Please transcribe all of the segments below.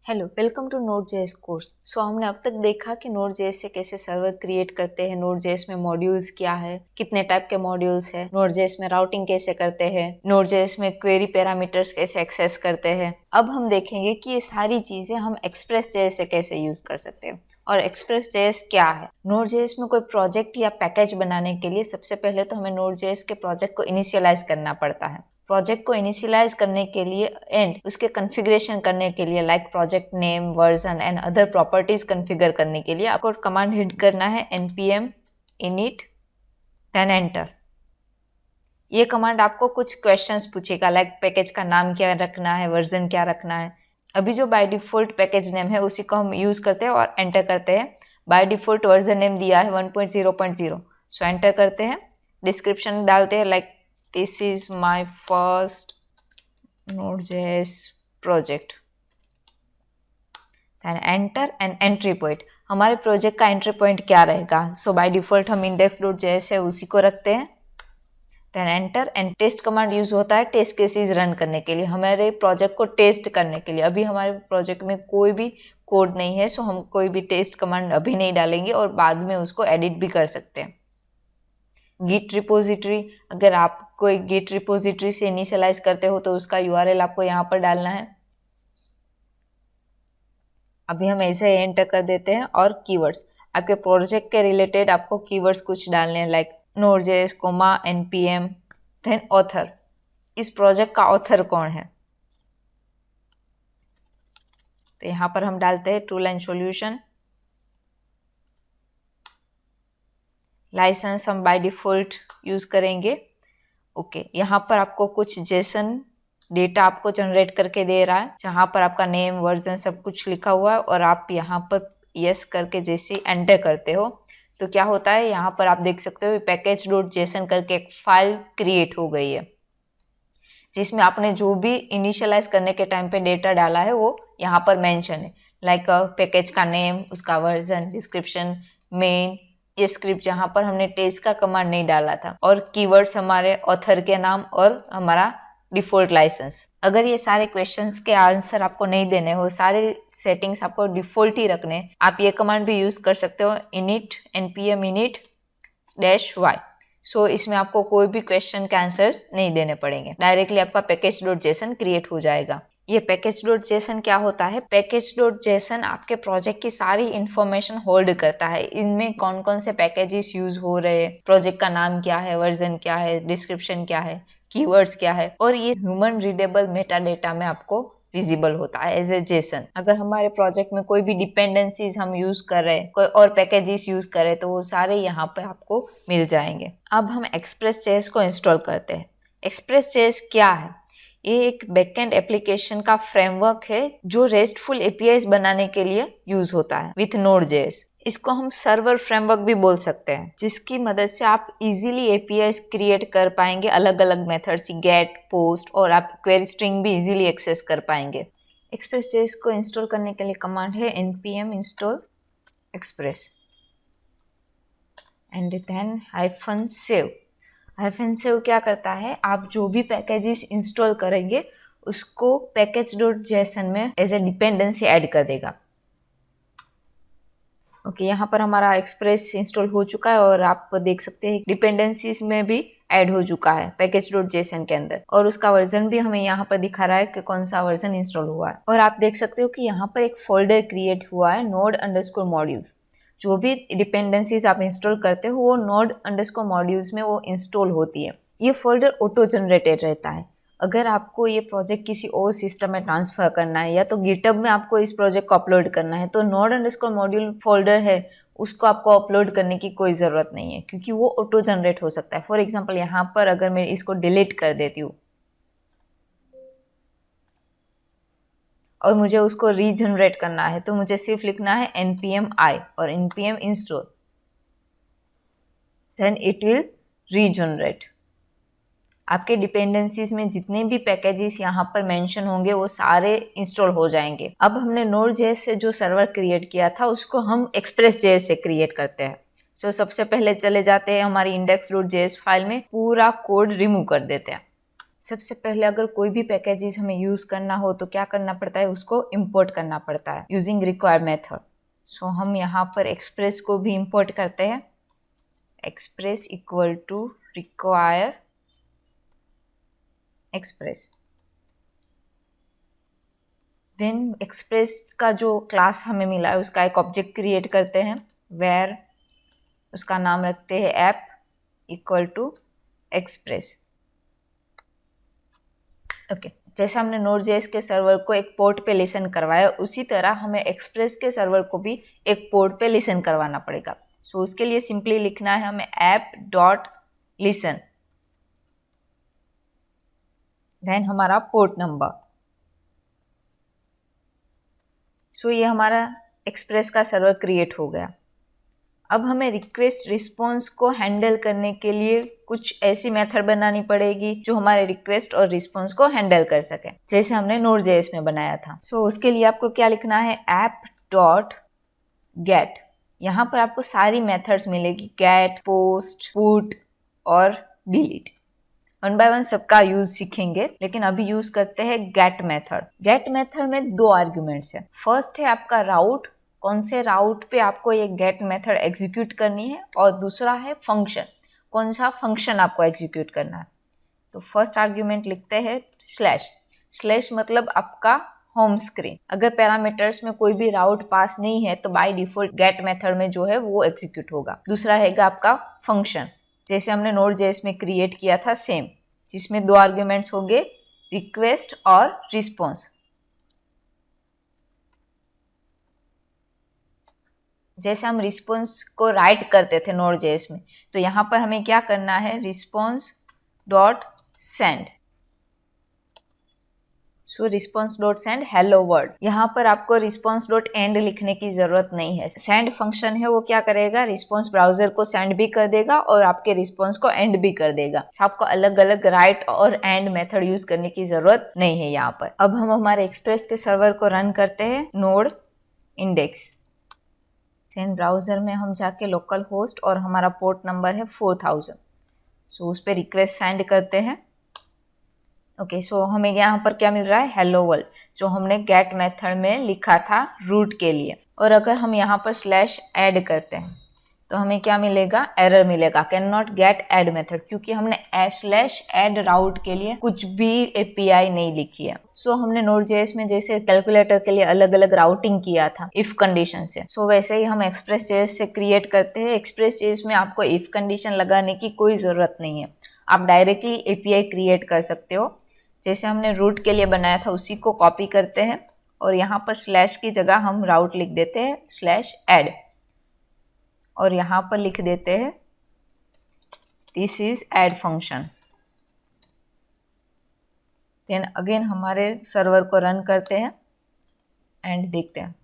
Hello, welcome to Node JS course. हमने अब तक देखा कि नोड.जेएस से कैसे सर्वर क्रिएट करते हैं, नोड.जेएस में मॉड्यूल्स क्या है, कितने टाइप के मॉड्यूल्स है, नोड.जेएस में राउटिंग कैसे करते हैं, नोड.जेएस में क्वेरी पैरामीटर्स कैसे एक्सेस करते हैं। अब हम देखेंगे कि ये सारी चीजें हम एक्सप्रेस.जेएस से कैसे यूज कर सकते हैं और एक्सप्रेस.जेएस क्या है। नोड.जेएस में कोई प्रोजेक्ट या पैकेज बनाने के लिए सबसे पहले तो हमें नोड.जेएस के प्रोजेक्ट को इनिशियलाइज करना पड़ता है। प्रोजेक्ट को इनिशियलाइज करने के लिए एंड उसके कॉन्फ़िगरेशन करने के लिए like project name, version and other properties configure करने के लिए आपको कमांड हिट करना है npm init देन एंटर। ये कमांड आपको कुछ क्वेश्चंस पूछेगा लाइक पैकेज का नाम क्या रखना है, वर्जन क्या रखना है। अभी जो बाय डिफॉल्ट पैकेज नेम है उसी को हम यूज करते हैं और एंटर करते हैं। बाय डिफॉल्ट वर्जन नेम दिया है 1.0.0, सो एंटर करते हैं। डिस्क्रिप्शन डालते हैं like this is my first Node.js project, then enter and entry point। हमारे प्रोजेक्ट का एंट्री पॉइंट क्या रहेगा? सो बाय डिफॉल्ट हम index.js है उसी को रखते हैं। then enter and test command use होता है टेस्ट केसेस रन करने के लिए, हमारे प्रोजेक्ट को टेस्ट करने के लिए। अभी हमारे प्रोजेक्ट में कोई भी कोड नहीं है, सो हम कोई भी टेस्ट कमांड अभी नहीं डालेंगे और बाद में उसको एडिट भी कर सकते हैं। गिट रिपोजिटरी, अगर आप कोई गिट रिपोजिटरी से इनिशियलाइज करते हो तो उसका यूआरएल आपको यहाँ पर डालना है। अभी हम ऐसे एंटर कर देते हैं। और कीवर्ड्स, आपके प्रोजेक्ट के रिलेटेड आपको कीवर्ड्स कुछ डालने हैं लाइक नोड.जेएस, npm देन ऑथर। इस प्रोजेक्ट का ऑथर कौन है? तो यहाँ पर हम डालते हैं टूल एंड सॉल्यूशन। लाइसेंस हम बाय डिफॉल्ट यूज करेंगे। ओके, यहाँ पर आपको कुछ जेसन डेटा आपको जनरेट करके दे रहा है जहाँ पर आपका नेम, वर्जन सब कुछ लिखा हुआ है और आप यहाँ पर यस करके जैसे एंटर करते हो तो क्या होता है, यहाँ पर आप देख सकते हो पैकेज.जेसन करके एक फाइल क्रिएट हो गई है जिसमें आपने जो भी इनिशियलाइज करने के टाइम पे डेटा डाला है वो यहाँ पर मेंशन है लाइक पैकेज का नेम, उसका वर्जन, डिस्क्रिप्शन, मेन, ये स्क्रिप्ट जहाँ पर हमने टेस्ट का कमांड नहीं डाला था, और कीवर्ड्स हमारे ऑथर के नाम और हमारा डिफॉल्ट लाइसेंस। अगर ये सारे क्वेश्चंस के आंसर आपको नहीं देने हो, सारे सेटिंग्स आपको डिफॉल्ट ही रखने, आप ये कमांड भी यूज कर सकते हो init npm init -y। सो इसमें आपको कोई भी क्वेश्चन के आंसर्स नहीं देने पड़ेंगे, डायरेक्टली आपका पैकेज.जेसन क्रिएट हो जाएगा। ये पैकेज.जेसन क्या होता है? पैकेज.जेसन आपके प्रोजेक्ट की सारी इंफॉर्मेशन होल्ड करता है। इनमें कौन कौन से पैकेजेस यूज हो रहे हैं, प्रोजेक्ट का नाम क्या है, वर्जन क्या है, डिस्क्रिप्शन क्या है, कीवर्ड्स क्या है, और ये ह्यूमन रीडेबल मेटा डेटा में आपको विजिबल होता है एज ए जेसन। अगर हमारे प्रोजेक्ट में कोई भी डिपेंडेंसीज हम यूज कर रहे हैं, कोई और पैकेजेस यूज कर रहे हैं, तो वो सारे यहाँ पे आपको मिल जाएंगे। अब हम एक्सप्रेस.जेएस को इंस्टॉल करते हैं। एक्सप्रेस.जेएस क्या है? ये एक बैकएंड एप्लीकेशन का फ्रेमवर्क है जो रेस्टफुल एपीआईज बनाने के लिए यूज होता है विथ नोड.जेएस। इसको हम सर्वर फ्रेमवर्क भी बोल सकते हैं, जिसकी मदद से आप इजीली एपीआईज क्रिएट कर पाएंगे अलग अलग मेथड्स, गेट, पोस्ट, और आप क्वेरी स्ट्रिंग भी इजीली एक्सेस कर पाएंगे। एक्सप्रेस.जेएस को इंस्टॉल करने के लिए कमांड है npm install express and then -save। -save क्या करता है, आप जो भी पैकेजेस इंस्टॉल करेंगे उसको पैकेज.जेसन में एज ए डिपेंडेंसी ऐड कर देगा। ओके, यहाँ पर हमारा एक्सप्रेस इंस्टॉल हो चुका है और आप देख सकते हैं डिपेंडेंसीज में भी ऐड हो चुका है पैकेज.जेसन के अंदर, और उसका वर्जन भी हमें यहाँ पर दिखा रहा है कि कौन सा वर्जन इंस्टॉल हुआ है। और आप देख सकते हो कि यहाँ पर एक फोल्डर क्रिएट हुआ है node_modules। जो भी डिपेंडेंसीज आप इंस्टॉल करते हो वो node_modules में वो इंस्टॉल होती है। ये फोल्डर ऑटो जनरेटेड रहता है। अगर आपको ये प्रोजेक्ट किसी और सिस्टम में ट्रांसफर करना है या तो गिटहब में आपको इस प्रोजेक्ट को अपलोड करना है, तो node_module फोल्डर है उसको आपको अपलोड करने की कोई ज़रूरत नहीं है, क्योंकि वो ऑटो जनरेट हो सकता है। फॉर एग्जांपल यहाँ पर अगर मैं इसको डिलीट कर देती हूँ और मुझे उसको रीजनरेट करना है, तो मुझे सिर्फ लिखना है npm i और npm install, then it will regenerate. आपके डिपेंडेंसीज में जितने भी पैकेजेस यहाँ पर मेंशन होंगे वो सारे इंस्टॉल हो जाएंगे। अब हमने नोड.जेएस से जो सर्वर क्रिएट किया था उसको हम एक्सप्रेस.जेएस से क्रिएट करते हैं। सो सबसे पहले चले जाते हैं हमारी index.js फाइल में, पूरा कोड रिमूव कर देते हैं। सबसे पहले अगर कोई भी पैकेजेस हमें यूज़ करना हो तो क्या करना पड़ता है, उसको इंपोर्ट करना पड़ता है यूजिंग रिक्वायर मेथड। सो हम यहाँ पर एक्सप्रेस को भी इंपोर्ट करते हैं, express equal to require express. Then express का जो क्लास हमें मिला है उसका एक ऑब्जेक्ट क्रिएट करते हैं, वेयर उसका नाम रखते हैं app equal to express. Okay, जैसे हमने Node.js के सर्वर को एक पोर्ट पे लिसन करवाया, उसी तरह हमें एक्सप्रेस के सर्वर को भी एक पोर्ट पे लिसन करवाना पड़ेगा। सो उसके लिए सिंपली लिखना है हमें ऐप डॉट लिसन, देन हमारा पोर्ट नंबर। सो ये हमारा एक्सप्रेस का सर्वर क्रिएट हो गया। अब हमें रिक्वेस्ट रिस्पॉन्स को हैंडल करने के लिए कुछ ऐसी मेथड बनानी पड़ेगी जो हमारे रिक्वेस्ट और रिस्पॉन्स को हैंडल कर सके, जैसे हमने Node.js में बनाया था। सो उसके लिए आपको क्या लिखना है, ऐप डॉट गेट। यहाँ पर आपको सारी मेथड्स मिलेगी, गेट, पोस्ट, पुट और डिलीट। वन बाय वन सबका यूज सीखेंगे, लेकिन अभी यूज करते हैं गेट मेथड। गेट मेथड में 2 आर्ग्यूमेंट्स है। फर्स्ट है आपका राउट, कौन से राउट पे आपको ये गेट मेथड एग्जीक्यूट करनी है, और दूसरा है फंक्शन, कौन सा फंक्शन आपको एग्जीक्यूट करना है। तो फर्स्ट आर्ग्यूमेंट लिखते हैं स्लैश। स्लैश मतलब आपका होम स्क्रीन। अगर पैरामीटर्स में कोई भी राउट पास नहीं है तो बाय डिफॉल्ट गेट मेथड में जो है वो एग्जीक्यूट होगा। दूसरा रहेगा आपका फंक्शन, जैसे हमने Node.js में क्रिएट किया था सेम, जिसमें 2 आर्ग्यूमेंट्स होंगे, रिक्वेस्ट और रिस्पॉन्स। जैसे हम रिस्पॉन्स को राइट करते थे Node.js में, तो यहाँ पर हमें क्या करना है, response dot send. So response dot send hello world. यहाँ पर आपको रिस्पॉन्स डॉट एंड लिखने की जरूरत नहीं है। सेंड फंक्शन है वो क्या करेगा, रिस्पॉन्स ब्राउजर को सेंड भी कर देगा और आपके रिस्पॉन्स को एंड भी कर देगा। आपको अलग अलग राइट और एंड मेथड यूज करने की जरूरत नहीं है यहाँ पर। अब हम हमारे एक्सप्रेस के सर्वर को रन करते हैं, नोड इंडेक्स, देन ब्राउजर में हम जाके लोकल होस्ट और हमारा पोर्ट नंबर है 4000। सो उस पर रिक्वेस्ट सेंड करते हैं। ओके, सो हमें यहाँ पर क्या मिल रहा है, हेलो वर्ल्ड, जो हमने गेट मेथड में लिखा था रूट के लिए। और अगर हम यहाँ पर स्लैश ऐड करते हैं तो हमें क्या मिलेगा, एरर मिलेगा, can not gate add method, क्योंकि हमने स्लैश ऐड राउट के लिए कुछ भी एपीआई नहीं लिखी है। सो हमने Node.js में जैसे कैलकुलेटर के लिए अलग अलग राउटिंग किया था इफ कंडीशन से, सो वैसे ही हम Express.js से क्रिएट करते हैं। Express.js में आपको इफ कंडीशन लगाने की कोई ज़रूरत नहीं है, आप डायरेक्टली एपीआई क्रिएट कर सकते हो। जैसे हमने रूट के लिए बनाया था उसी को कॉपी करते हैं और यहाँ पर स्लैश की जगह हम राउट लिख देते हैं स्लैश ऐड, और यहाँ पर लिख देते हैं this is add function. Then again हमारे सर्वर को रन करते हैं एंड देखते हैं।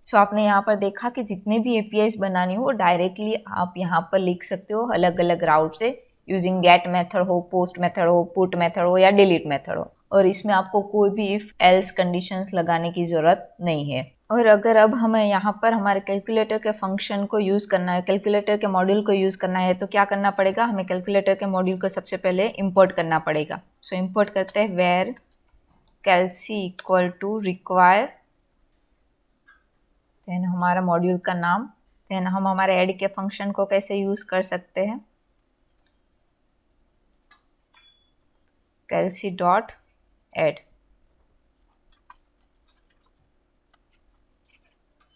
सो आपने यहाँ पर देखा कि जितने भी एपीआईज बनानी हो डायरेक्टली आप यहाँ पर लिख सकते हो अलग अलग राउट से, यूजिंग गेट मेथड हो, पोस्ट मेथड हो, पुट मेथड हो या डिलीट मेथड हो, और इसमें आपको कोई भी इफ एल्स कंडीशंस लगाने की जरूरत नहीं है। और अगर अब हमें यहाँ पर हमारे कैलकुलेटर के फंक्शन को यूज़ करना है, कैलकुलेटर के मॉड्यूल को यूज़ करना है, तो क्या करना पड़ेगा, हमें कैलकुलेटर के मॉड्यूल को सबसे पहले इंपोर्ट करना पड़ेगा। सो इंपोर्ट करते हैं वेयर कैलसी इक्वल टू रिक्वायर, देन हमारा मॉड्यूल का नाम, देन हम हमारे ऐड के फंक्शन को कैसे यूज़ कर सकते हैं, कैलसी डॉट ऐड,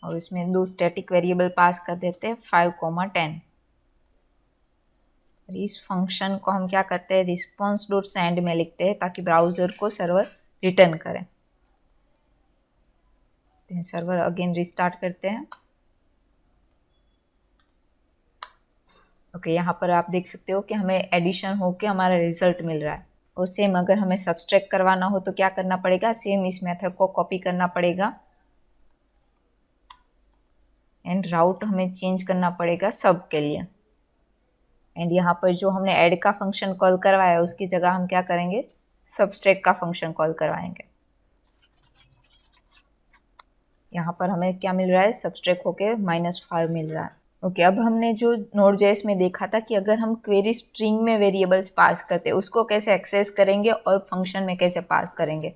और इसमें 2 स्टैटिक वेरिएबल पास कर देते हैं 5,10। इस फंक्शन को हम क्या करते हैं, रिस्पॉन्स डॉट सेंड में लिखते हैं ताकि ब्राउजर को सर्वर रिटर्न करें। सर्वर अगेन रिस्टार्ट करते हैं। ओके, यहाँ पर आप देख सकते हो कि हमें एडिशन होके हमारा रिजल्ट मिल रहा है। और सेम अगर हमें सब्सट्रैक्ट करवाना हो तो क्या करना पड़ेगा, सेम इस मेथड को कॉपी करना पड़ेगा एंड राउट हमें चेंज करना पड़ेगा सब के लिए। एंड यहाँ पर जो हमने ऐड का फंक्शन कॉल करवाया उसकी जगह हम क्या करेंगे, सब्सट्रैक्ट का फंक्शन कॉल करवाएंगे। यहाँ पर हमें क्या मिल रहा है, सब्सट्रैक्ट होके -5 मिल रहा है। ओके, अब हमने जो Node.js में देखा था कि अगर हम क्वेरी स्ट्रिंग में वेरिएबल्स पास करते हैं उसको कैसे एक्सेस करेंगे और फंक्शन में कैसे पास करेंगे।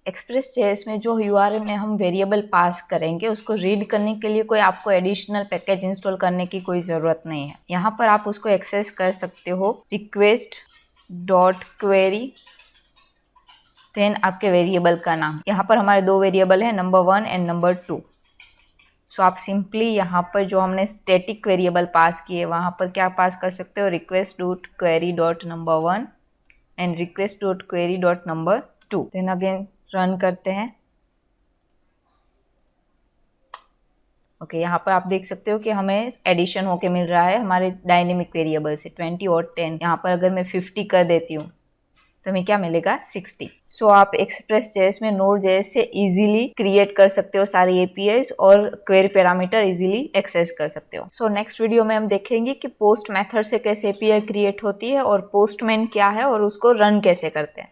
Express.js में जो URL में हम वेरिएबल पास करेंगे उसको रीड करने के लिए कोई आपको एडिशनल पैकेज इंस्टॉल करने की कोई ज़रूरत नहीं है। यहाँ पर आप उसको एक्सेस कर सकते हो रिक्वेस्ट डॉट क्वेरी, देन आपके वेरिएबल का नाम। यहाँ पर हमारे दो वेरिएबल है, नंबर 1 एंड नंबर 2। सो आप सिंपली यहाँ पर जो हमने स्टैटिक वेरिएबल पास किए वहाँ पर क्या पास कर सकते हो, request dot query dot number 1 and request dot query dot number 2। Then again run करते हैं। ओके, यहाँ पर आप देख सकते हो कि हमें एडिशन होके मिल रहा है हमारे डायनेमिक वेरिएबल से 20 और 10। यहाँ पर अगर मैं 50 कर देती हूँ तो हमें क्या मिलेगा, 60। सो आप Express.js में Node.js से इजीली क्रिएट कर सकते हो सारे APIs और क्वेरी पैरामीटर इजीली एक्सेस कर सकते हो। सो नेक्स्ट वीडियो में हम देखेंगे कि पोस्ट मेथड से कैसे API क्रिएट होती है और पोस्टमैन क्या है और उसको रन कैसे करते हैं।